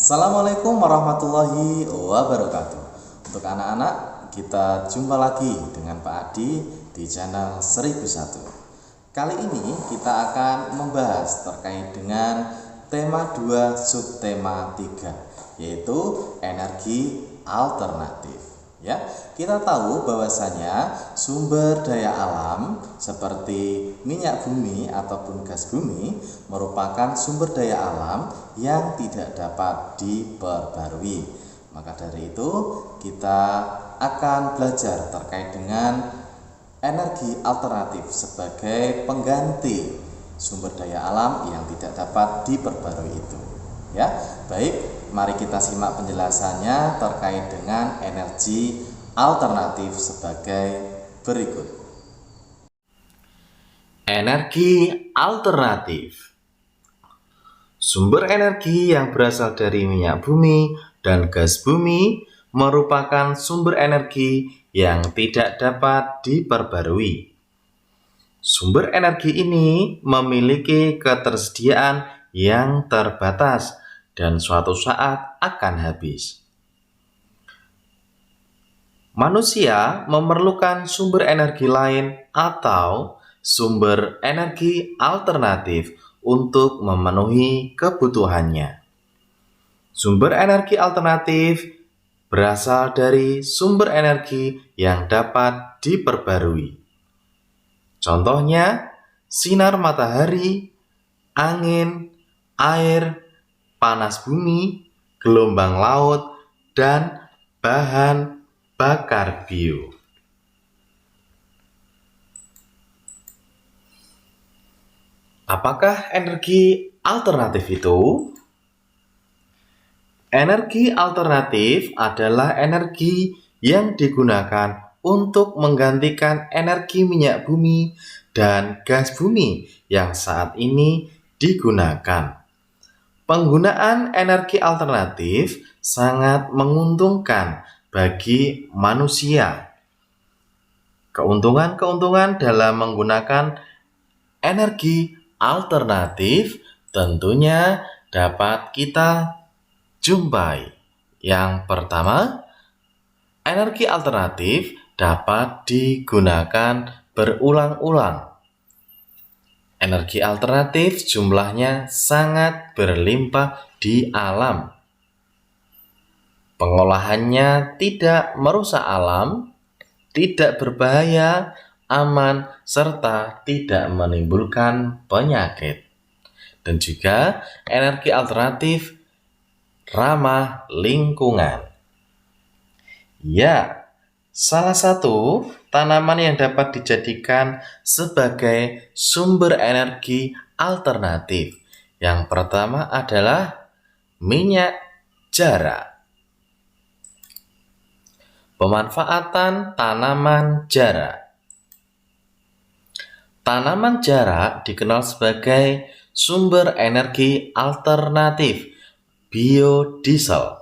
Assalamualaikum warahmatullahi wabarakatuh. Untuk anak-anak, kita jumpa lagi dengan Pak Adi di channel 1001. Kali ini kita akan membahas terkait dengan tema 2 subtema 3, yaitu energi alternatif. Ya, kita tahu bahwasanya sumber daya alam seperti minyak bumi ataupun gas bumi merupakan sumber daya alam yang tidak dapat diperbarui. Maka dari itu kita akan belajar terkait dengan energi alternatif sebagai pengganti sumber daya alam yang tidak dapat diperbarui itu. Ya, baik. Mari kita simak penjelasannya terkait dengan energi alternatif sebagai berikut. Energi alternatif. Sumber energi yang berasal dari minyak bumi dan gas bumi merupakan sumber energi yang tidak dapat diperbarui. Sumber energi ini memiliki ketersediaan yang terbatas dan suatu saat akan habis. Manusia memerlukan sumber energi lain atau sumber energi alternatif untuk memenuhi kebutuhannya. Sumber energi alternatif berasal dari sumber energi yang dapat diperbarui. Contohnya, sinar matahari, angin, air, panas bumi, gelombang laut, dan bahan bakar bio. Apakah energi alternatif itu? Energi alternatif adalah energi yang digunakan untuk menggantikan energi minyak bumi dan gas bumi yang saat ini digunakan. Penggunaan energi alternatif sangat menguntungkan bagi manusia. Keuntungan-keuntungan dalam menggunakan energi alternatif tentunya dapat kita jumpai. Yang pertama, energi alternatif dapat digunakan berulang-ulang. Energi alternatif jumlahnya sangat berlimpah di alam. Pengolahannya tidak merusak alam, tidak berbahaya, aman, serta tidak menimbulkan penyakit. Dan juga energi alternatif ramah lingkungan. Ya, salah satu tanaman yang dapat dijadikan sebagai sumber energi alternatif. Yang pertama adalah minyak jara. Pemanfaatan tanaman jara. Tanaman jara dikenal sebagai sumber energi alternatif biodiesel.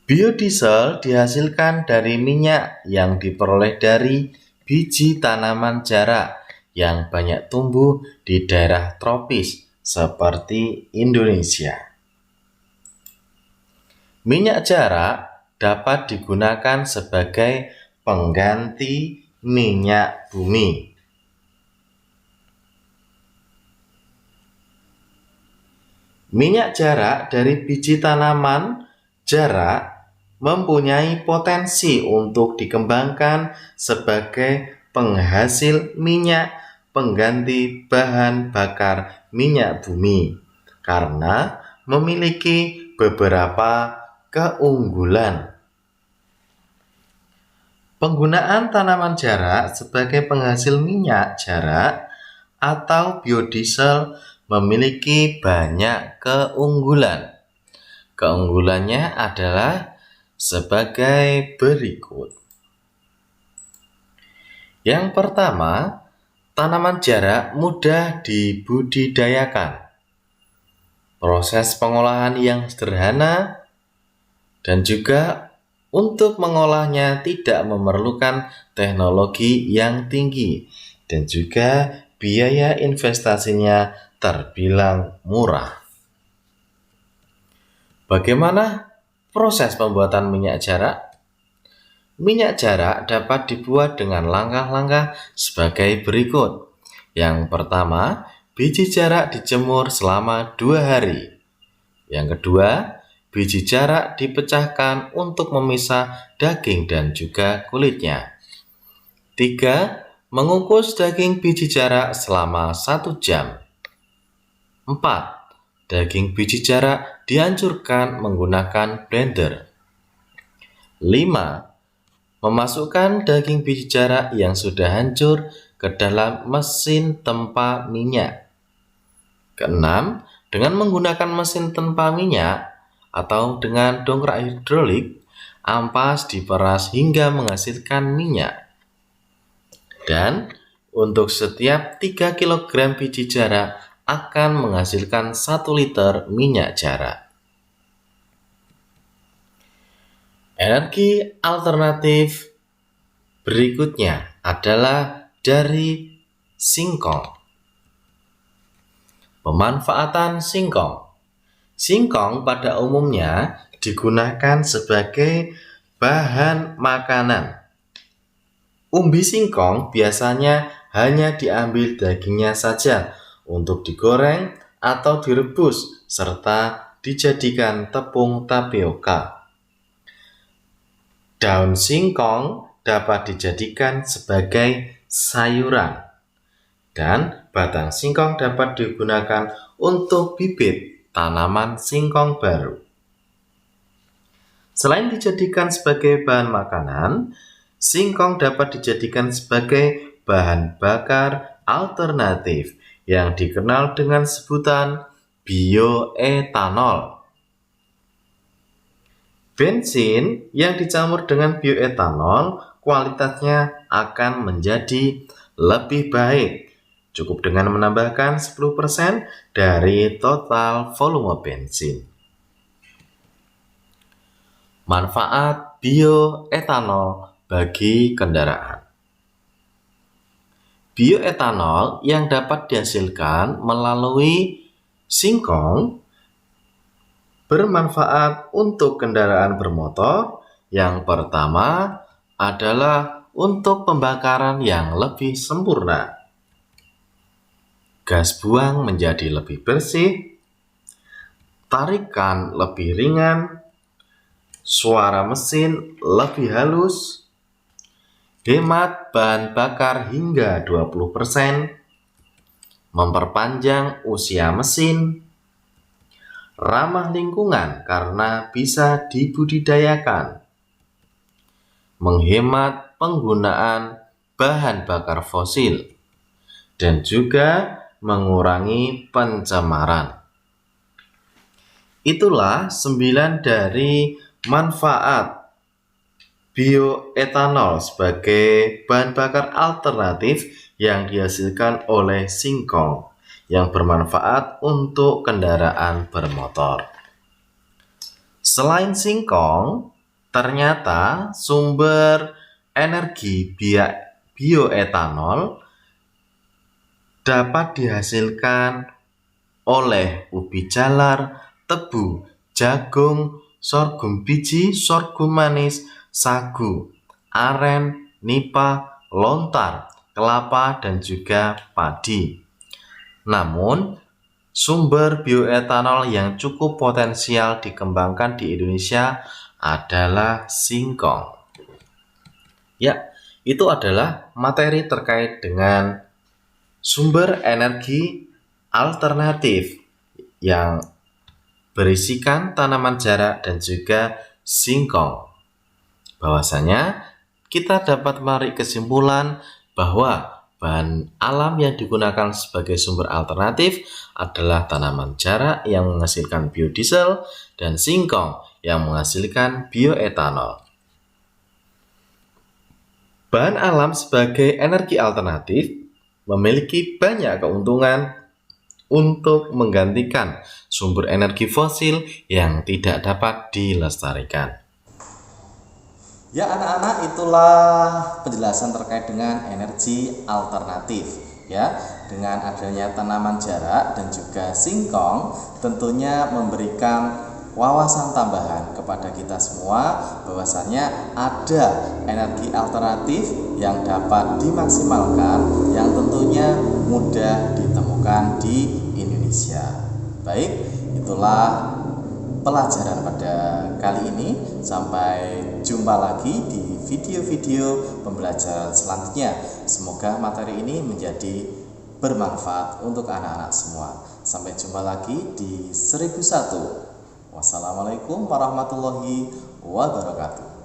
Biodiesel dihasilkan dari minyak yang diperoleh dari biji tanaman jara yang banyak tumbuh di daerah tropis seperti Indonesia. Minyak jara dapat digunakan sebagai pengganti minyak bumi. Minyak jara dari biji tanaman jara mempunyai potensi untuk dikembangkan sebagai penghasil minyak pengganti bahan bakar minyak bumi karena memiliki beberapa keunggulan. Penggunaan tanaman jara sebagai penghasil minyak jara atau biodiesel memiliki banyak keunggulan. Keunggulannya adalah sebagai berikut. Yang pertama, tanaman jara mudah dibudidayakan. Proses pengolahan yang sederhana dan juga untuk mengolahnya tidak memerlukan teknologi yang tinggi dan juga biaya investasinya terbilang murah. Bagaimana proses pembuatan minyak jarak? Minyak jarak dapat dibuat dengan langkah-langkah sebagai berikut. Yang pertama, biji jarak dijemur selama 2 hari. Yang kedua, biji jarak dipecahkan untuk memisah daging dan juga kulitnya. 3. Mengukus daging biji jarak selama 1 jam. 4. Daging biji jarak dihancurkan menggunakan blender. 5. Memasukkan daging biji jarak yang sudah hancur ke dalam mesin tempa minyak. 6. Dengan menggunakan mesin tempa minyak atau dengan dongkrak hidrolik, ampas diperas hingga menghasilkan minyak. Dan untuk setiap 3 kg biji jarak akan menghasilkan 1 liter minyak jarak. Energi alternatif berikutnya adalah dari singkong. Pemanfaatan singkong. Singkong pada umumnya digunakan sebagai bahan makanan. Umbi singkong biasanya hanya diambil dagingnya saja untuk digoreng atau direbus serta dijadikan tepung tapioka. Daun singkong dapat dijadikan sebagai sayuran dan batang singkong dapat digunakan untuk bibit tanaman singkong baru. Selain dijadikan sebagai bahan makanan, singkong dapat dijadikan sebagai bahan bakar alternatif yang dikenal dengan sebutan bioetanol. Bensin yang dicampur dengan bioetanol kualitasnya akan menjadi lebih baik, cukup dengan menambahkan 10% dari total volume bensin. Manfaat bioetanol bagi kendaraan. Bioetanol yang dapat dihasilkan melalui singkong bermanfaat untuk kendaraan bermotor. Yang pertama adalah untuk pembakaran yang lebih sempurna. Gas buang menjadi lebih bersih, tarikan lebih ringan, suara mesin lebih halus, hemat bahan bakar hingga 20%, memperpanjang usia mesin, ramah lingkungan karena bisa dibudidayakan, menghemat penggunaan bahan bakar fosil, dan juga mengurangi pencemaran. Itulah 9 dari manfaat bioetanol sebagai bahan bakar alternatif yang dihasilkan oleh singkong yang bermanfaat untuk kendaraan bermotor. Selain singkong, ternyata sumber energi bioetanol dapat dihasilkan oleh ubi jalar, tebu, jagung, sorghum biji, sorghum manis, sagu, aren, nipah, lontar, kelapa, dan juga padi. Namun, sumber bioetanol yang cukup potensial dikembangkan di Indonesia adalah singkong. Ya, itu adalah materi terkait dengan sumber energi alternatif yang berisikan tanaman jarak dan juga singkong. Bahwasanya kita dapat menarik kesimpulan bahwa bahan alam yang digunakan sebagai sumber alternatif adalah tanaman jarak yang menghasilkan biodiesel dan singkong yang menghasilkan bioetanol. Bahan alam sebagai energi alternatif memiliki banyak keuntungan untuk menggantikan sumber energi fosil yang tidak dapat dilestarikan. Ya anak-anak, itulah penjelasan terkait dengan energi alternatif. Ya, dengan adanya tanaman jarak dan juga singkong tentunya memberikan wawasan tambahan kepada kita semua bahwasanya ada energi alternatif yang dapat dimaksimalkan yang tentunya mudah ditemukan di Indonesia. Baik, itulah pelajaran pada kali ini. Sampai jumpa lagi di video-video pembelajaran selanjutnya. Semoga materi ini menjadi bermanfaat untuk anak-anak semua. Sampai jumpa lagi di 1001. Wassalamualaikum warahmatullahi wabarakatuh.